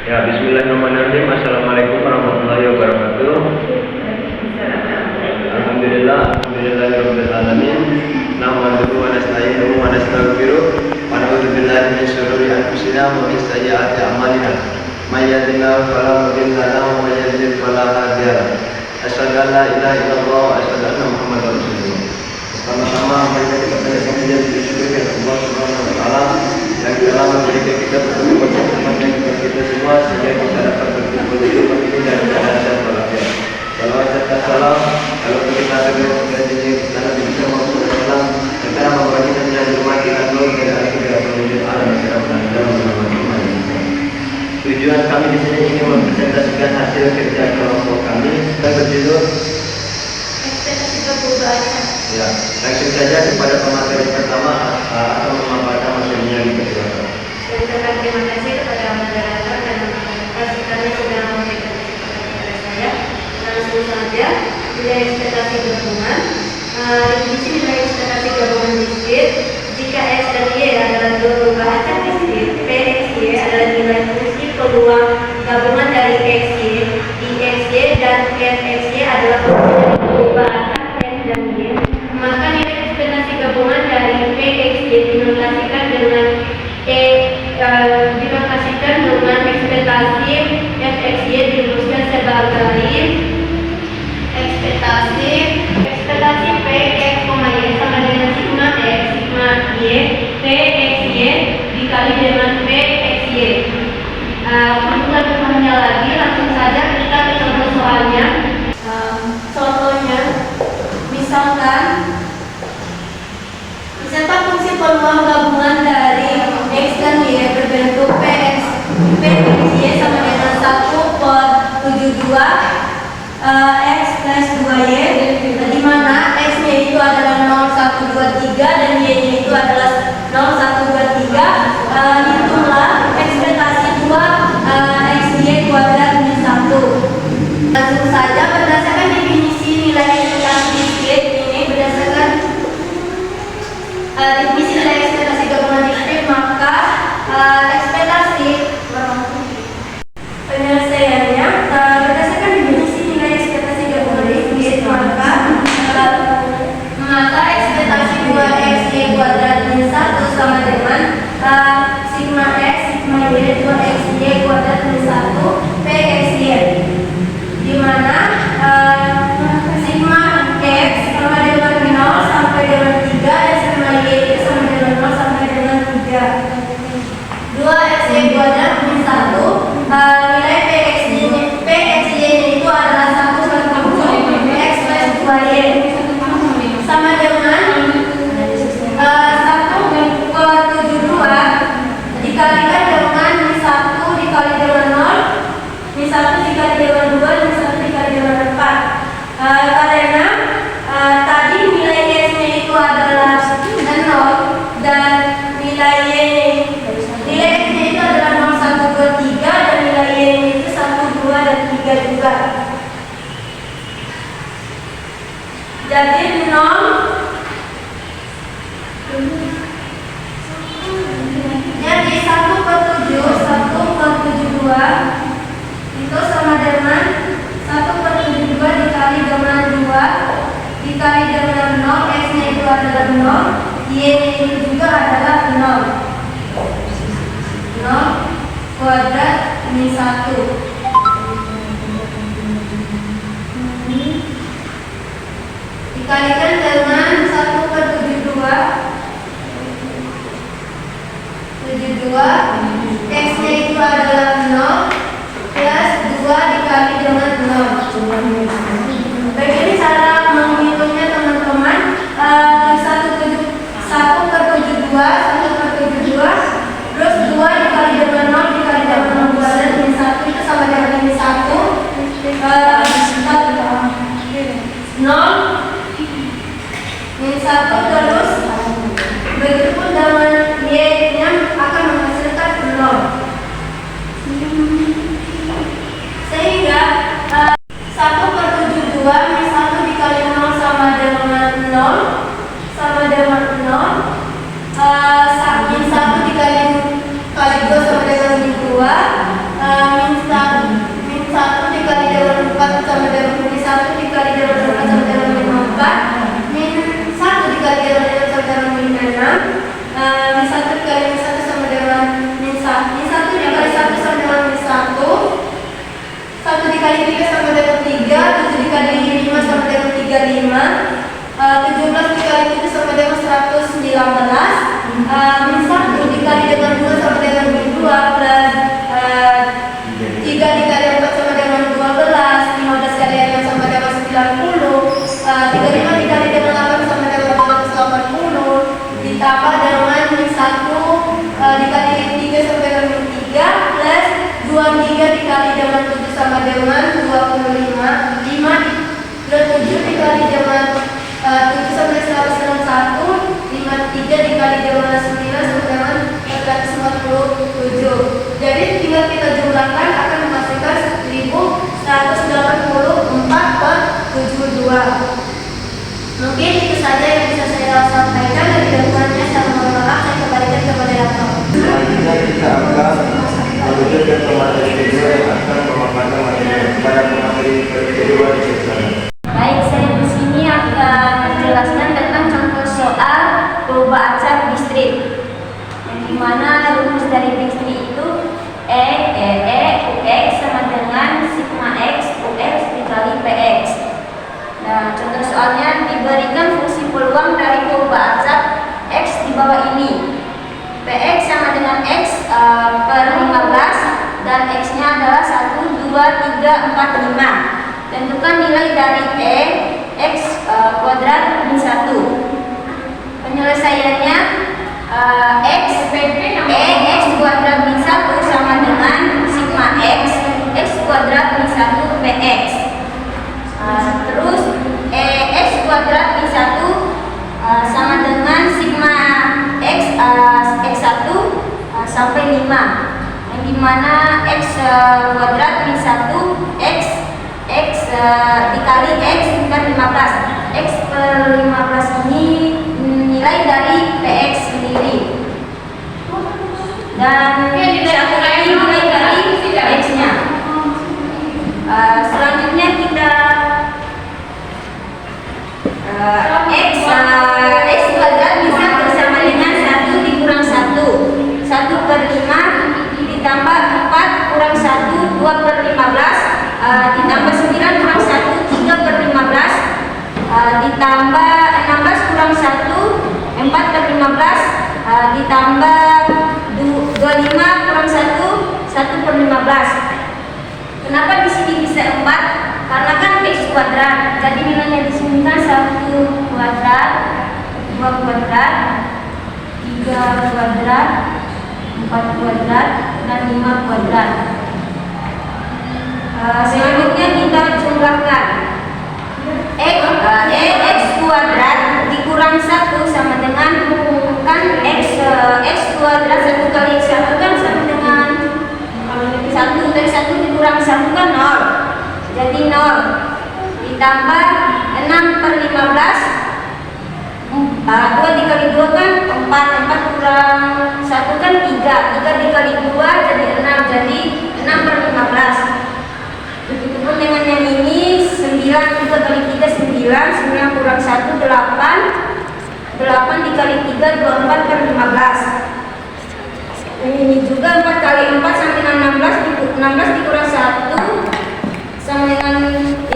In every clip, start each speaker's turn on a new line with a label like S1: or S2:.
S1: Ya, bismillahirrahmanirrahim. Assalamualaikum warahmatullahi wabarakatuh. Alhamdulillahirabbil alamin. Nahmaduhu wa nasta'inuhu wa nastaghfiruh wa na'udzu billahi min shururi anfusina wa min sayyiati a'malina. May yahdihillahu fala mudilla lahu wa may yudlil fala hadiya lahu. Asyhadu an la ilaha illallah wa asyhadu anna Muhammadar Rasulullah. Sama-sama marilah kita panjatkan puji kepada Allah Subhanahu wa taala yang telah memberikan kita kesempatan kepada kita semua sehingga kita dapat berkumpul di tempat ini dan keadaan sehat walafiat. Salawat serta salam kalau kita sebagai janji kita Nabi Muhammad SAW yang telah membagikan dan rumah kita dulu dari akhir penghujung alam sekarang dan tujuan kami di sini ingin mempresentasikan hasil kerja kelompok kami dan berjudul
S2: ekspektasi kebutuhan.
S1: Ya, langsung saja kepada pemateri pertama atau memaparkan materinya di persilakan.
S2: Saya ucapkan terima kasih kepada moderator dan komunitas karena sudah memberikan kesempatan kepada saya. Langsung saja, nilai ekspektasi gabungan. Definisi nilai ekspektasi gabungan diskrit. Jika X dan Y adalah dua perubahan cat diskrit, P X Y adalah nilai fungsi peluang gabungan dari X Y, I X Y dan F X Y adalah fungsi dari perubahan cat X dan Y. Maka nilai ekspektasi gabungan dari PXY dinotasikan dengan dinotasikan dengan ekspektasi FXY dirumuskan sebagai ekspektasi P X, Y sama dengan sigma X, sigma Y, PXY dikali dengan PXY. Untuk lebih pahamnya lagi, langsung saja kita ketemu soalnya. Contohnya, misalkan fungsi peluang gabungan dari X dan Y berbentuk PXY sama dengan 1/72 X plus 2Y, di mana X-nya itu adalah 0, 1, 2, 3 dan Y-nya itu adalah 0, 1, 2, 3. Hitunglah ekspektasi 2 XY kuadrat min 1. Langsung saja berdasarkan definisi nilai ekspektasi diskrit ini, berdasarkan definisi nilai ekspektasi gabungan diskrit, maka ekspektasi penyelesaiannya berdasarkan definisi nilai ekspektasi gabungan diskrit, maka ekspektasi 2XY kuadrat min 1 sama dengan sigma X, sigma Y 2XY kuadrat min 1 PXY, di mana sigma X sama dengan 0 sampai dengan 3 dan sigma Y sama dengan 0 sampai dengan 3. 2XY kuadrat min 1, nilai PXY itu adalah 1 X plus 2Y sama dengan 1/72 dikalikan dengan min 1 dikali dengan 0, min 1 dikali dengan 2, min 1 dikali dengan 4. Karena tadi nilai X-nya itu adalah 0 dan nilai Y-nya itu adalah 0, 1, 2, 3 dan nilai Y-nya itu 1, 2 dan 3 juga. Jadi 0 jadi 1/7 1/72 itu sama dengan 1/72 dikali dengan 2 dikali dengan 0, X-nya itu adalah 0, Y-nya itu juga adalah 0 kuadrat min 1 dikalikan dengan 1/72 X-nya itu adalah 0 plus 2 dikali dengan 0. Begini cara menghitungnya teman-teman. 1/72 terus 2 dikali dengan 0 dikali dengan 2 dan min 1 itu sama dengan min 1 0 min 1 terus begitupun dengan Y-nya akan menghasilkan 0 sehingga 1/72 min 1 dikali 0 sama dengan 0 sama dengan 0, min 1 dikali 2 sama dengan min 2, min Mungkin itu saja yang bisa saya sampaikan, dan tidak kurangnya saya mohon maaf, saya kembalikan kepada Dr.
S1: Selanjutnya kita akan menuju ke pemateri kedua yang akan memaparkan materi pada pemateri kedua di sana.
S2: Baik, saya di sini akan menjelaskan tentang contoh soal perubahan acak distrik, yang dimana rumus dari distrik itu UX sama dengan sigma X UX dikali PX. Nah, contoh soalnya diberikan fungsi peluang dari perubahan acak X di bawah ini. PX sama dengan X per 15 dan X nya adalah 1, 2, 3, 4, 5. Tentukan nilai dari X kuadrat min 1. Penyelesaiannya X kuadrat min 1 sama dengan sigma X kuadrat min 1 PX. Terus X kuadrat min 1 sama dengan sigma X1 sampai 5, yang dimana X kuadrat min 1 X dikali X per 15. X per 15 ini nilai dari PX sendiri, dan satu lagi nilai dari X nya. Selanjutnya kita X kuadrat min 1 sama dengan 1 dikurang 1 per 5 ditambah 4 kurang 1 2 per 15 ditambah 9 kurang 1 3 per 15 ditambah 16 kurang 1 4 per 15 ditambah 25 kurang 1 per 15. Kenapa di sini bisa 4? Karena kan X kuadrat, jadi nilainya di sini kan 1 kuadrat, 2 kuadrat, 3 kuadrat, 4 kuadrat, dan 5 kuadrat. Selanjutnya kita jumlahkan X kuadrat dikurang 1 sama dengan kan X kuadrat 1 kali X1 kan sama dengan 1 dari 1 dikurang 1 kan 0, jadi 0 ditambah 6 per 15 2 dikali 2 kan 4 kurang 1 kan 3 dikali 2 jadi 6, jadi 6 per 15. Begitupun dengan yang ini 9 3 kali 3 9 kurang 1 8 dikali 3 24 per 15. Ini juga 4 kali 4 sama dengan 16 dikurang 1 sama dengan 15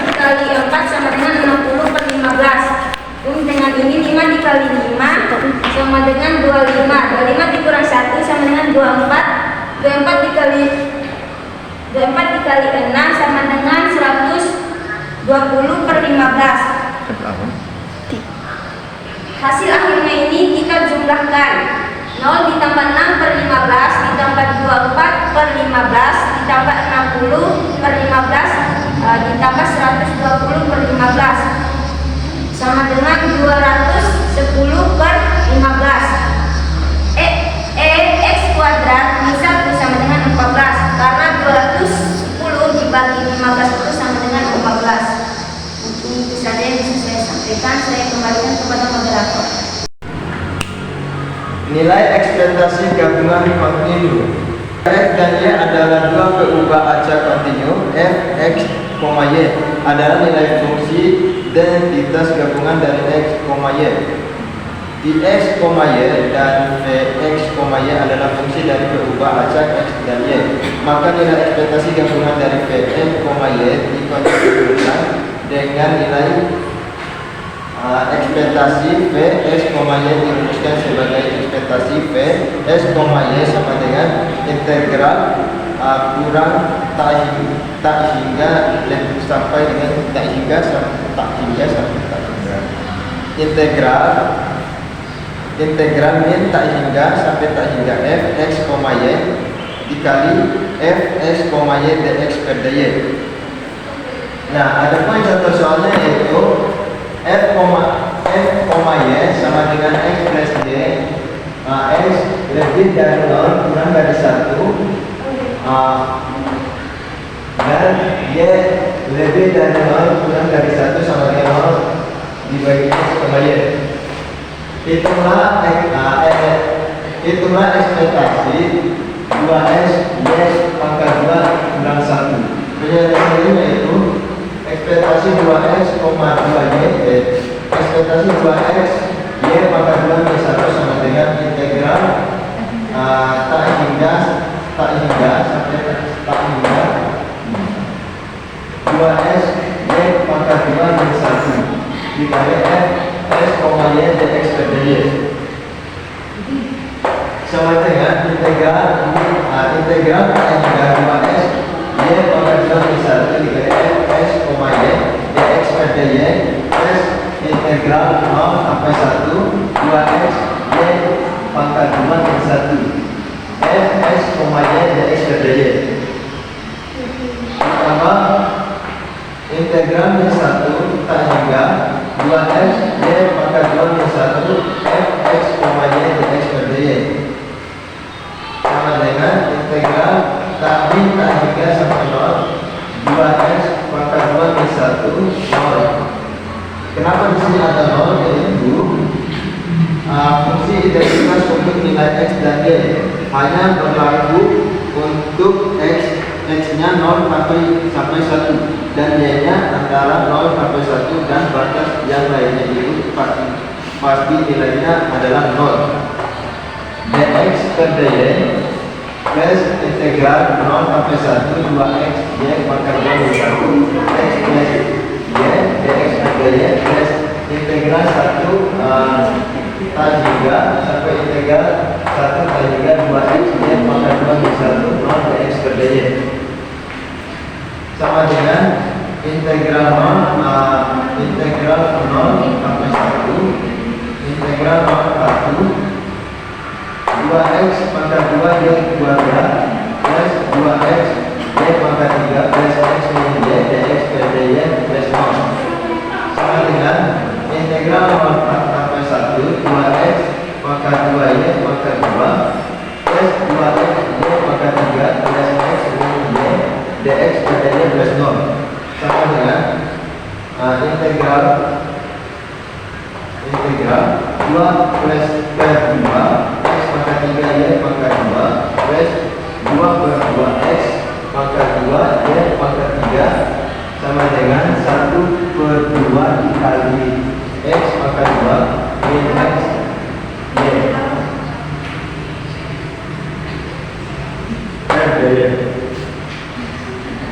S2: dikali 4 sama dengan 60 per 15. Dengan ini 5 dikali 5 sama dengan 25 dikurang 1 sama dengan 24 dikali 6 sama dengan 120 per 15. Hasil akhirnya ini kita jumlahkan 0 ditambah 6 per 15 ditambah 24 per 15 ditambah 60 per 15 ditambah 120 per 15 sama dengan 210 per 15. X kuadrat min 1 sama dengan 14, karena 210 dibagi 15 itu sama dengan 14. Mungkin itu saja yang bisa saya sampaikan. Saya kembalikan kepada moderator.
S1: Nilai ekspektasi gabungan kontinu F dan Y adalah dua perubahan acak kontinu. F, X, Y adalah nilai fungsi identitas gabungan dari X, Y. Di X, Y dan X, Y adalah fungsi dari perubahan acak X dan Y. Maka nilai ekspektasi gabungan dari F, Y dikonstruksikan dengan nilai ekspektasi V S, Y dirumuskan sebagai ekspektasi V S, Y sama dengan integral kurang tak hingga sampai dengan tak hingga integral min tak hingga sampai tak hingga F X, Y dikali F X, Y dx per dy. Nah, ada poin contoh soalnya yaitu F, Y sama dengan X plus Y. X lebih dari 0 kurang dari 1 dan Y lebih dari 0 kurang dari 1 sama dengan 0 dibagi X koma Y. Hitunglah ekspektasi 2x Y pangkat 2 kurang 1. Penyelesaiannya yaitu ekspektasi 2x, 2y ekspektasi 2x Y pangkat 2 min 1 sama dengan integral tak hingga sampai tak hingga 2x Y pangkat 2 min 1 dikali f x, y dx per dy sama dengan integral tak hingga 2x Y pangkat 2 min 1 dikali f x, y dx per dy plus integral 0 sampai 1 2x Y pangkat 2 min 1 f x, y dx per dy ditambah integral min 1 tak hingga 2x Y pangkat 2 min 1 f x, y dx per dy sama dengan integral tak hingga sampai 0 2x pangkat 2 min 1 0. Kenapa di sini ada 0? Yaitu fungsi identitas untuk nilai x dan y hanya berlaku untuk x-nya 0 sampai 1 dan y-nya antara 0 sampai 1 dan batas yang lainnya itu pasti nilainya adalah 0. dx per dy plus integral 0 sampai 1 2x y pangkat 2 min 1 x plus y dx per dy plus integral 1 tak hingga sampai integral 1 tak hingga 2x y pangkat 2 min 1 0 dx per dy sama dengan integral 0 sampai 1 integral 0 1 2x pangkat 2 y kuadrat plus 2x y pangkat 3 plus x min y dx per dy plus 0 sama dengan integral 0 sampai 1 2x pangkat 2y pangkat 2 plus 2x y pangkat 3 plus x min y dx per dy plus 0 sama dengan integral 2 plus per 2 x pangkat 3 y pangkat 2 plus 2 per 2x pangkat 2 y pangkat 3 sama dengan 1 per 2 dikali x pangkat 2 min x y per dy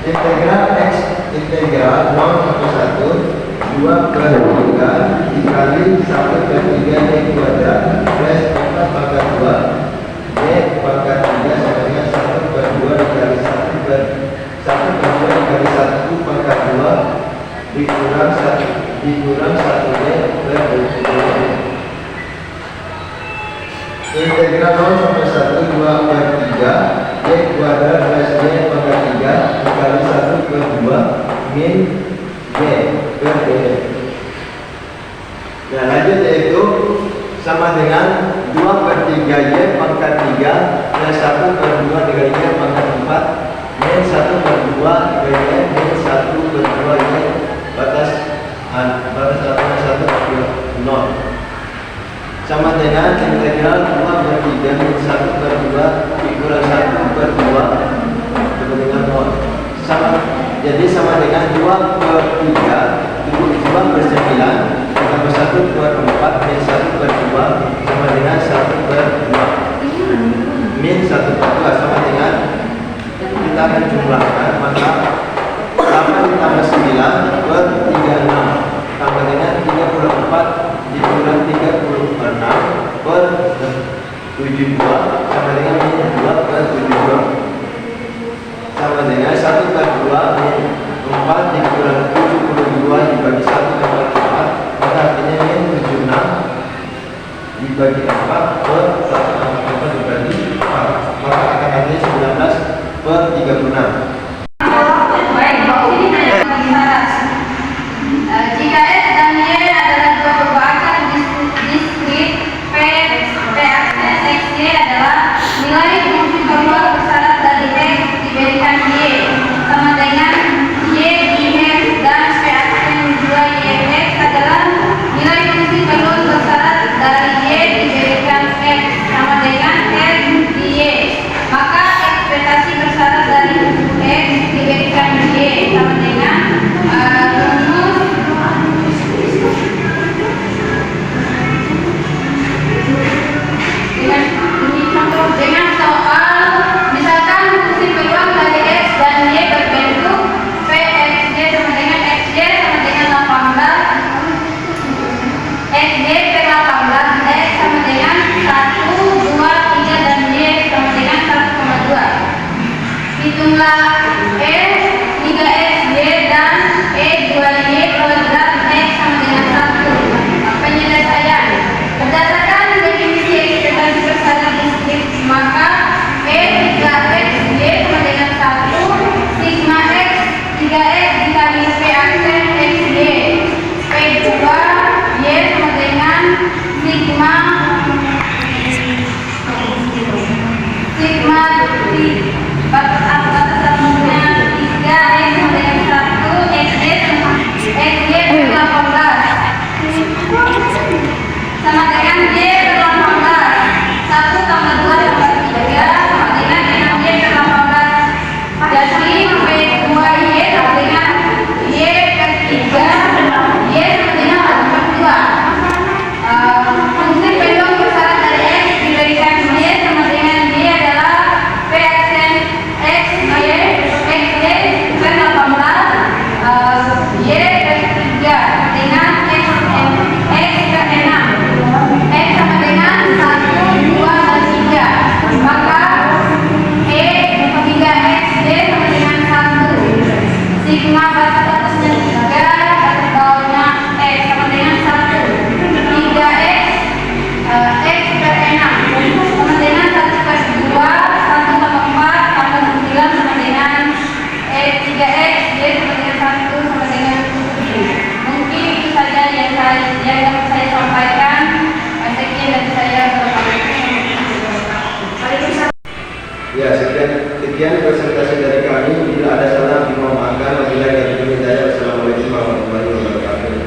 S1: integral x integral 0 sampai 1 2 per 3 dikali 1 per 3 y kuadrat plus 4 pangkat 2 y pangkat 3 sama dengan 1 per 2 dikali 1 per 2 dikali 1 pangkat 2 dikurang 1 y per 2 integral 0 sampai 1 2 per 3 y kuadrat plus y pangkat 3 dikali 1 per 2 min y per dy. Nah lanjut yaitu sama dengan 2 per 3 y pangkat 3 plus 1 per 2 dikali y pangkat 4 min 1 per 2 dikali y min 1 per 2 y batas 1 0 sama dengan integral 2 per 3 min 1 per 2 dikurang 1 per 2 sama dengan 0 jadi sama dengan 2 per 3 2 per 9 tambah 1 per 4 min 1 per 2 sama dengan 1 per 2 min 1 per 2 sama dengan kita akan jumlahkan maka 8 tambah 9 per 36 tambah dengan 34 dikurang 36 per 72 sama dengan min 2 per 72 sama dengan 1 per 2 min 4 dikurang 72 dibagi 1 per 4 maka artinya min 76 dibagi 4 per 1 dibagi 4 maka akan artinya 19 per 36.
S2: Jika x dan y adalah dua buah akar diskrit, p akses x y adalah nilai fungsi kedua bersyarat dari x diberikan y sama dengan y di x dan p akses 2 y x adalah jumlah E 3XY dan E 2Y kuadrat X sama dengan 1. Penyelesaian. Berdasarkan definisi ekspektasi berstatistik, maka E 3XY sama dengan 1 sigma X 3X dikali P aksen XY P 2Y sama dengan sigma batas satunya 3X sama dengan 1 XY per 18 sama dengan Y per 18. 1 tambah 2 tambah 3 sama dengan 6Y per 18. Jadi P2Y sama dengan Y per 3, Y sama dengan 1 per 2. Fungsi pendok bersyarat dari X diberikan Y sama dengan Y adalah P aksen X Y per 18 Y per 3 dengan X per 6. X sama dengan 1, 2, dan 3. Maka E 3X Y sama dengan 1 sigma batas atasnya 3 batas bawahnya X sama dengan 1. 3X X per 6 sama dengan 1 per 2, 1 tambah 4 tambah 9 sama dengan 3X Y sama dengan 1 sama dengan 7. Mungkin itu saja yang dapat saya sampaikan. Sekian dari saya.
S1: Ya, sekian presentasi dari kami. Bila ada salah, dimohon maafkan. Wabillahi taufiq wal hidayah. Wassalamualaikum warahmatullahi wabarakatuh.